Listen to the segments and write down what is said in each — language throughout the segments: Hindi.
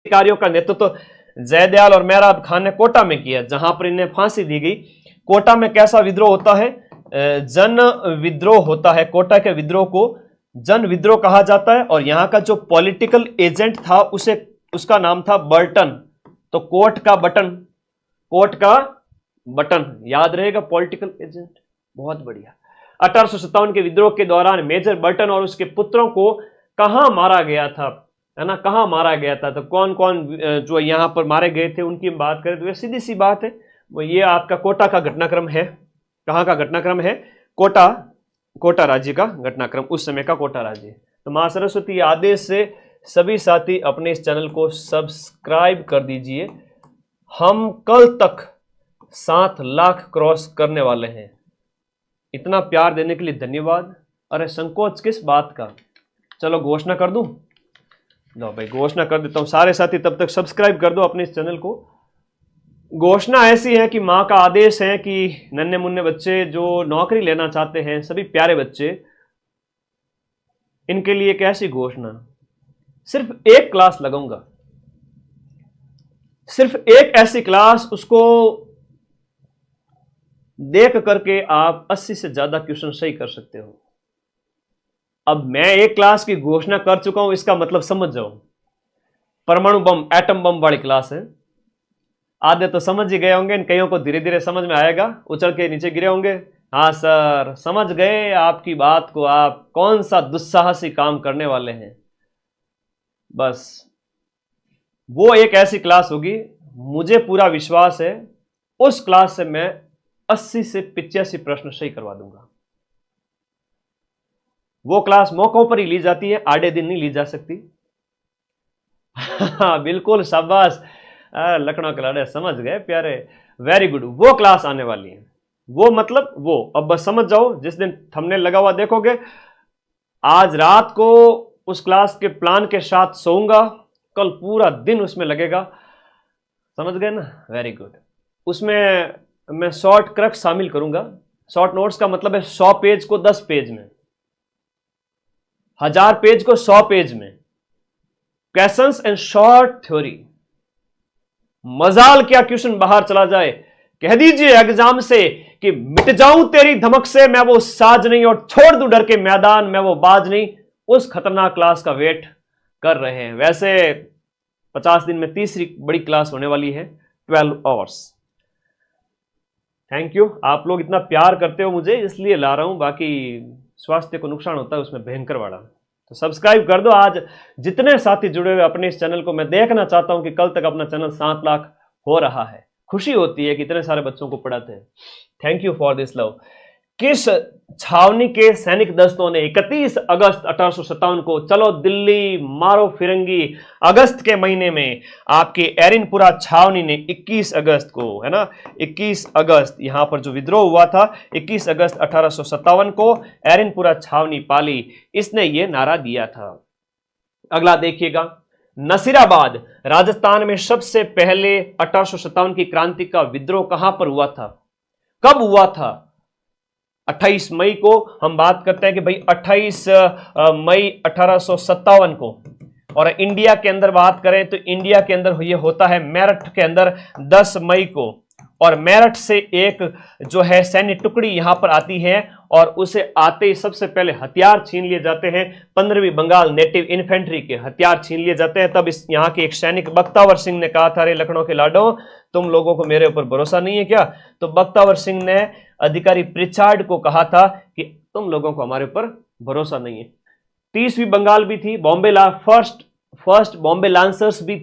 कार्यों का नेतृत्व जयदयाल और मेहराब खान ने कोटा में किया, जहां पर इन्हें फांसी दी गई। कोटा में कैसा विद्रोह होता है? जन विद्रोह होता है। कोटा के विद्रोह को जन विद्रोह कहा जाता है। और यहां का जो पॉलिटिकल एजेंट था उसका नाम था बर्टन। तो कोट का बटन याद रहेगा, पॉलिटिकल एजेंट। बहुत बढ़िया। 1857 के विद्रोह के दौरान मेजर बर्टन और उसके पुत्रों को कहां मारा गया था, है ना, कहां मारा गया था? तो कौन कौन जो यहां पर मारे गए थे उनकी बात करें तो सीधी सी बात है, वो ये आपका कोटा का घटनाक्रम है। कहां का घटनाक्रम है? कोटा राज्य का घटनाक्रम, उस समय का कोटा राज्य। तो मां सरस्वती आदेश से सभी साथी अपने इस चैनल को सब्सक्राइब कर दीजिए। हम कल तक 7 लाख क्रॉस करने वाले हैं। इतना प्यार देने के लिए धन्यवाद। अरे संकोच किस बात का? चलो घोषणा कर दूं। लो भाई घोषणा कर देता हूं। सारे साथी तब तक सब्सक्राइब कर दो अपने इस चैनल को। घोषणा ऐसी है कि मां का आदेश है कि नन्हे मुन्ने बच्चे जो नौकरी लेना चाहते हैं, सभी प्यारे बच्चे, इनके लिए एक ऐसी घोषणा, सिर्फ एक क्लास लगाऊंगा, सिर्फ एक ऐसी क्लास, उसको देख करके आप 80 से ज्यादा क्वेश्चन सही कर सकते हो। अब मैं एक क्लास की घोषणा कर चुका हूं, इसका मतलब समझ जाओ। परमाणु बम, एटम बम वाली क्लास है। आधे तो समझ ही गए होंगे, इन कईयों को धीरे धीरे समझ में आएगा, उछल के नीचे गिरे होंगे। हाँ सर समझ गए आपकी बात को, आप कौन सा दुस्साहसी काम करने वाले हैं। बस वो एक ऐसी क्लास होगी, मुझे पूरा विश्वास है उस क्लास से मैं 80 से 85 प्रश्न सही करवा दूंगा। वो क्लास मौकों पर ही ली जाती है, आड़े दिन नहीं ली जा सकती। बिल्कुल शाबाश, लखनऊ के लाड़े समझ गए प्यारे, वेरी गुड। वो क्लास आने वाली है, वो मतलब वो, अब बस समझ जाओ। जिस दिन थंबनेल लगा हुआ देखोगे, आज रात को उस क्लास के प्लान के साथ सोऊंगा, कल पूरा दिन उसमें लगेगा। समझ गए ना? Very good. उसमें मैं शॉर्ट क्रक्स शामिल करूंगा। शॉर्ट नोट्स का मतलब है 100 पेज को 10 पेज में, 1000 पेज को 100 पेज में, क्वेश्चंस एंड शॉर्ट थ्योरी। मजाल क्या क्वेश्चन बाहर चला जाए, कह दीजिए एग्जाम से कि मिट जाऊं तेरी धमक से, मैं वो साज नहीं, और छोड़ दूं डर के मैदान में वो बाज नहीं। उस खतरनाक क्लास का वेट कर रहे हैं। वैसे 50 दिन में तीसरी बड़ी क्लास होने वाली है, 12 आवर्स। थैंक यू, आप लोग इतना प्यार करते हो मुझे, इसलिए ला रहा हूं। बाकी स्वास्थ्य को नुकसान होता है उसमें भयंकर वाला। तो सब्सक्राइब कर दो। आज जितने साथी जुड़े हुए अपने इस चैनल को, मैं देखना चाहता हूं कि कल तक अपना चैनल 7 लाख हो रहा है। खुशी होती है कि इतने सारे बच्चों को पढ़ाते हैं। Thank you for this love. किस छावनी के सैनिक दस्तों ने 31 अगस्त 1857 को, चलो दिल्ली मारो फिरंगी, अगस्त के महीने में आपके एरिनपुरा छावनी ने 21 अगस्त को, है ना, 21 अगस्त यहां पर जो विद्रोह हुआ था, 21 अगस्त 1857 को एरिनपुरा छावनी पाली, इसने ये नारा दिया था। अगला देखिएगा, नसीराबाद राजस्थान में सबसे पहले 1857 की क्रांति का विद्रोह कहां पर हुआ था, कब हुआ था? 28 मई को हम बात करते हैं कि भाई 28 मई 1857 को। और इंडिया के अंदर बात करें तो इंडिया के अंदर ये होता है मेरठ के अंदर 10 मई को। और मेरठ से एक जो है सैन्य टुकड़ी यहां पर आती है और उसे आते ही सबसे पहले हथियार छीन लिए जाते हैं। 15वीं बंगाल नेटिव इन्फेंट्री के हथियार छीन लिए जाते हैं। तब इस यहाँ के एक सैनिक बख्तावर सिंह ने कहा था, अरे लखनऊ के लाडो, तुम लोगों को मेरे ऊपर भरोसा नहीं है क्या? तो बख्तावर सिंह ने अधिकारी प्रिचार्ड को कहा था कि तुम लोगों को हमारे ऊपर भरोसा नहीं है। 30वीं बंगाल भी थी, फर्स्ट बॉम्बे लांसर्स भी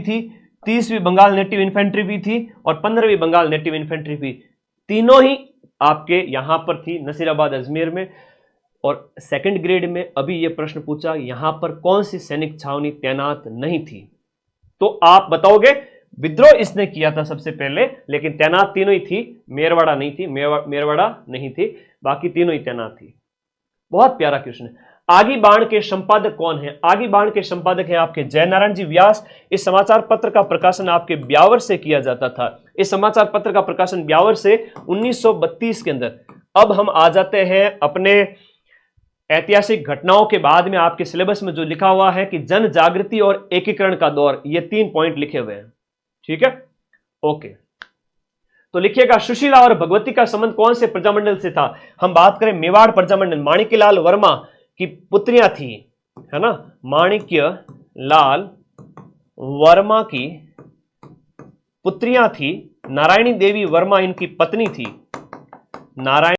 थी, 30वीं बंगाल नेटिव इन्फेंट्री भी थी और 15वीं बंगाल नेटिव इन्फेंट्री भी। तीनों ही आपके यहां पर थी नसीराबाद अजमेर में। और सेकंड ग्रेड में अभी यह प्रश्न पूछा, यहां पर कौन सी सैनिक छावनी तैनात नहीं थी? तो आप बताओगे विद्रोह इसने किया था सबसे पहले, लेकिन तैनात तीनों ही थी, मेरवाड़ा नहीं थी, मेरवाड़ा नहीं थी, बाकी तीनों ही तैनात थी। बहुत प्यारा क्वेश्चन है। आगी बाण के संपादक कौन है? आगी बाण के संपादक है आपके जयनारायण जी व्यास। इस समाचार पत्र का प्रकाशन आपके ब्यावर से किया जाता था। इस समाचार पत्र का प्रकाशन ब्यावर से 1932 के अंदर। अब हम आ जाते हैं अपने ऐतिहासिक घटनाओं के बाद में आपके सिलेबस में जो लिखा हुआ है कि जन जागृति और एकीकरण का दौर, ये 3 पॉइंट लिखे हुए हैं। ठीक है, ओके। तो लिखिएगा, सुशीला और भगवती का संबंध कौन से प्रजामंडल से था? हम बात करें मेवाड़ प्रजामंडल, माणिक्यलाल वर्मा की पुत्रियां थी, है ना, माणिक्यलाल वर्मा की पुत्रियां थी, नारायणी देवी वर्मा इनकी पत्नी थी, नारायण